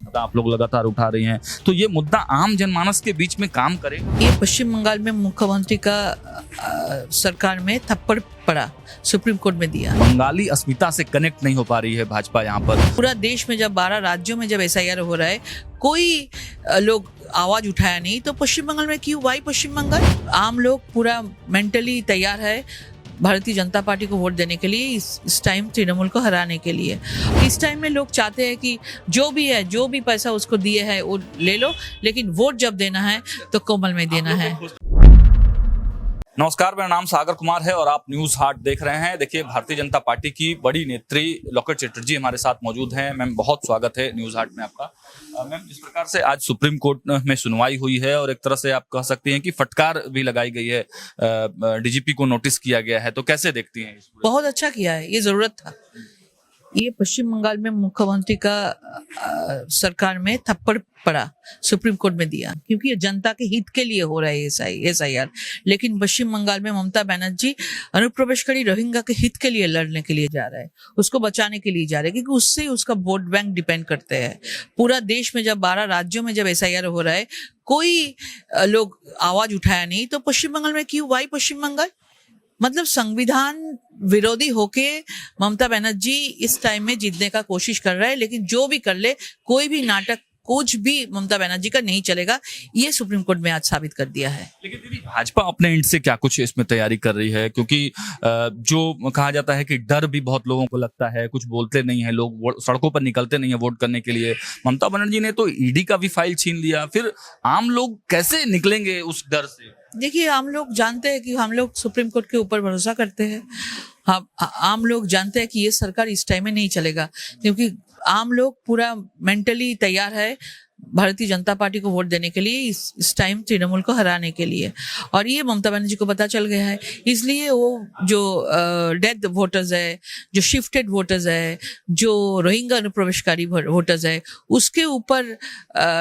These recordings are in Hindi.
मुद्दा आप लोग लगातार उठा रही हैं, तो ये मुद्दा आम जनमानस के बीच में काम करेगा? ये पश्चिम बंगाल में मुख्यमंत्री का सरकार में थप्पड़ पड़ा, सुप्रीम कोर्ट में दिया। बंगाली अस्मिता से कनेक्ट नहीं हो पा रही है भाजपा यहाँ पर। पूरा देश में जब 12 राज्यों में जब SIR हो रहा है, कोई लोग आवाज उठाया नहीं, तो पश्चिम बंगाल में क्यों? वाई पश्चिम बंगाल? आम लोग पूरा मेंटली तैयार है भारतीय जनता पार्टी को वोट देने के लिए, इस टाइम तृणमूल को हराने के लिए। इस टाइम में लोग चाहते हैं कि जो भी है, जो भी पैसा उसको दिए है वो ले लो, लेकिन वोट जब देना है तो कोमल में देना है। नमस्कार, मेरा नाम सागर कुमार है और आप न्यूज हाट देख रहे हैं। देखिए, भारतीय जनता पार्टी की बड़ी नेत्री लॉकेट चैटर्जी हमारे साथ मौजूद हैं। मैम, बहुत स्वागत है न्यूज हाट में आपका। मैम, जिस प्रकार से आज सुप्रीम कोर्ट में सुनवाई हुई है और एक तरह से आप कह सकती हैं कि फटकार भी लगाई गई है, DGP को नोटिस किया गया है, तो कैसे देखती हैं? बहुत अच्छा किया है, ये जरूरत था। ये पश्चिम बंगाल में मुख्यमंत्री का सरकार में थप्पड़ पड़ा, सुप्रीम कोर्ट में दिया, क्योंकि ये जनता के हित के लिए हो रहा है SIR। लेकिन पश्चिम बंगाल में ममता बनर्जी अनुप्रवेशकारी रोहिंग्या के हित के लिए लड़ने के लिए जा रहा है, उसको बचाने के लिए जा रहा है, क्योंकि उससे उसका वोट बैंक डिपेंड करते हैं। पूरा देश में जब 12 राज्यों में जब SIR हो रहा है, कोई लोग आवाज उठाया नहीं, तो पश्चिम बंगाल में क्यों? वाई पश्चिम बंगाल? मतलब संविधान विरोधी होके ममता बनर्जी इस टाइम में जीतने का कोशिश कर रहा है, लेकिन जो भी कर ले, कोई भी नाटक, कुछ भी ममता बनर्जी का नहीं चलेगा। ये सुप्रीम कोर्ट में आज साबित कर दिया है। लेकिन दीदी, भाजपा अपने एंड से क्या कुछ इसमें तैयारी कर रही है? क्योंकि जो कहा जाता है कि डर भी बहुत लोगों को लगता है, कुछ बोलते नहीं है लोग, सड़कों पर निकलते नहीं है वोट करने के लिए। ममता बनर्जी ने तो ED का भी फाइल छीन लिया, फिर आम लोग कैसे निकलेंगे उस डर से? देखिए, आम लोग जानते हैं कि हम लोग सुप्रीम कोर्ट के ऊपर भरोसा करते हैं। हम आम लोग जानते हैं कि ये सरकार इस टाइम में नहीं चलेगा, क्योंकि आम लोग पूरा मेंटली तैयार है भारतीय जनता पार्टी को वोट देने के लिए, इस टाइम तृणमूल को हराने के लिए। और ये ममता बनर्जी को पता चल गया है, इसलिए वो जो डेथ वोटर्स है, जो शिफ्टेड वोटर्स है, जो रोहिंग्या अनुप्रवेशकारी वोटर्स है, उसके ऊपर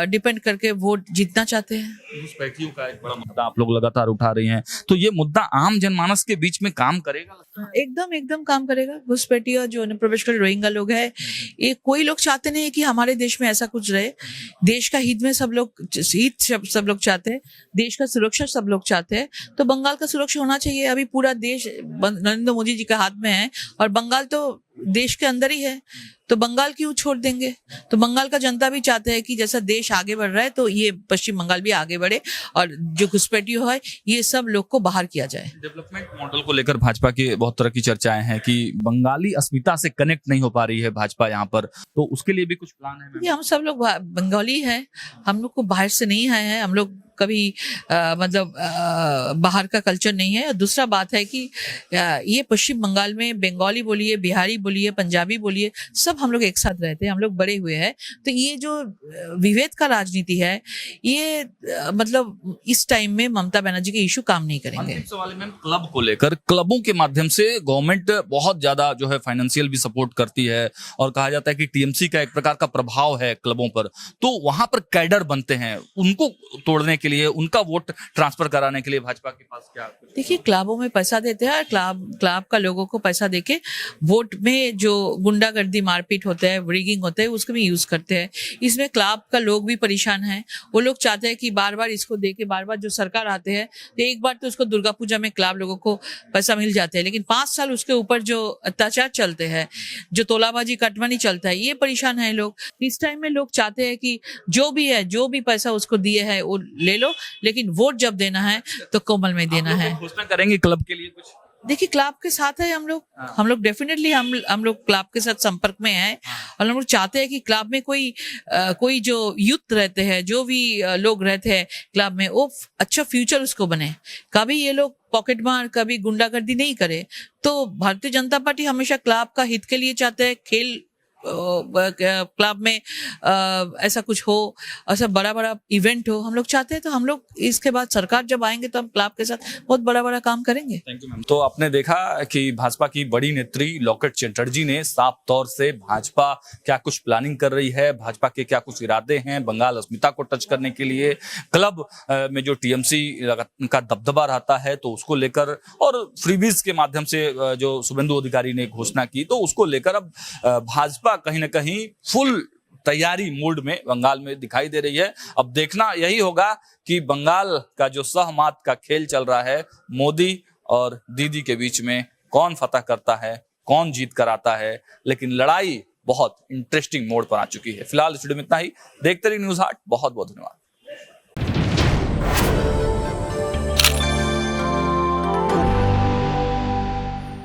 डिपेंड करके वोट जीतना चाहते हैं। घुसपैठियों का एक बड़ा मुद्दा आप लोग लगातार उठा रही हैं, तो ये मुद्दा आम जनमानस के बीच में काम करेगा? एकदम काम करेगा। घुसपैठिया जो अनुप्रवेशकारी रोहिंग्या लोग है, ये कोई लोग चाहते नहीं है कि हमारे देश में ऐसा कुछ रहे। देश का हित में सब लोग चाहते हैं, देश का सुरक्षा सब लोग चाहते हैं, तो बंगाल का सुरक्षा होना चाहिए। अभी पूरा देश नरेंद्र मोदी जी के हाथ में है और बंगाल तो देश के अंदर ही है, तो बंगाल क्यों छोड़ देंगे? तो बंगाल का जनता भी चाहते हैं कि जैसा देश आगे बढ़ रहा है, तो ये पश्चिम बंगाल भी आगे बढ़े और जो घुसपैठियों है, ये सब लोग को बाहर किया जाए। डेवलपमेंट मॉडल को लेकर भाजपा की बहुत तरह की चर्चाएं हैं कि बंगाली अस्मिता से कनेक्ट नहीं हो पा रही है भाजपा यहाँ पर, तो उसके लिए भी कुछ प्लान है? हम सब लोग बंगाली हैं, हम लोग को बाहर से नहीं आए हैं, हम लोग कभी बाहर का कल्चर नहीं है। और दूसरा बात है कि ये पश्चिम बंगाल में बंगाली बोलिए, बिहारी बोलिए, पंजाबी बोलिए, सब हम लोग एक साथ रहते हैं, हम लोग बड़े हुए हैं। तो ये जो विभेद का राजनीति है, ये मतलब इस टाइम में ममता बनर्जी के इशू काम नहीं करेंगे। सवाल है मैम, क्लब को लेकर, क्लबों के माध्यम से गवर्नमेंट बहुत ज्यादा जो है फाइनेंशियल भी सपोर्ट करती है और कहा जाता है कि TMC का एक प्रकार का प्रभाव है क्लबों पर, तो वहां पर कैडर बनते हैं, उनको तोड़ने के लिए, उनका वोट ट्रांसफर कराने के लिए भाजपा के पास क्या? देखिए, क्लबों में पैसा देते हैं, क्लब का लोगों को पैसा देके वोट में जो गुंडागर्दी, मारपीट होता है, रिगिंग होता है, उसको भी यूज करते हैं। इसमें क्लब का लोग भी परेशान हैं। वो लोग चाहते हैं कि बार बार इसको देके, बार बार जो सरकार आते हैं, तो एक बार तो उसको दुर्गा पूजा में क्लब लोगों को पैसा मिल जाते हैं, लेकिन 5 साल उसके ऊपर जो अत्याचार चलते हैं, जो तोलाबाजी, कटवानी चलता है, ये परेशान है लोग। इस टाइम में लोग चाहते हैं कि जो भी है, जो भी पैसा उसको दिए है वो ले लो, लेकिन वोट जब देना है तो कोमल में देना है। घोषणा करेंगे क्लब के लिए कुछ? देखिए, क्लब के साथ है हम लोग डेफिनेटली हम लोग क्लब के साथ संपर्क में हैं और हम लोग चाहते हैं कि क्लब में कोई जो यूथ रहते हैं, जो भी लोग रहते हैं क्लब में, वो अच्छा फ्यूचर उसको बने। कभी ये लोग पॉकेट मार, कभी गुंडागर्दी नहीं करे। तो भारतीय जनता पार्टी हमेशा क्लब का हित के लिए चाहते हैं। खेल क्लब में ऐसा कुछ हो, ऐसा बड़ा बड़ा इवेंट हो, हम लोग चाहते हैं। तो हम लोग इसके बाद सरकार जब आएंगे तो हम क्लब के साथ बहुत बड़ा बड़ा काम करेंगे। Thank you ma'am. तो आपने देखा कि भाजपा की बड़ी नेत्री लॉकेट चैटर्जी ने साफ तौर से भाजपा क्या कुछ प्लानिंग कर रही है, भाजपा के क्या कुछ इरादे हैं बंगाल अस्मिता को टच करने के लिए, क्लब में जो TMC का दबदबा रहता है तो उसको लेकर, और फ्रीबीज के माध्यम से जो शुभेंदु अधिकारी ने घोषणा की, तो उसको लेकर अब भाजपा कहीं ना कहीं फुल तैयारी मूड में बंगाल में दिखाई दे रही है। अब देखना यही होगा कि बंगाल का जो सहमात का खेल चल रहा है मोदी और दीदी के बीच में कौन फतह करता है, कौन जीत कर आता है। लेकिन लड़ाई बहुत इंटरेस्टिंग मोड पर आ चुकी है। फिलहाल स्टूडियो में इतना ही। देखते रहिए न्यूज़ हाट। बहुत बहुत धन्यवाद।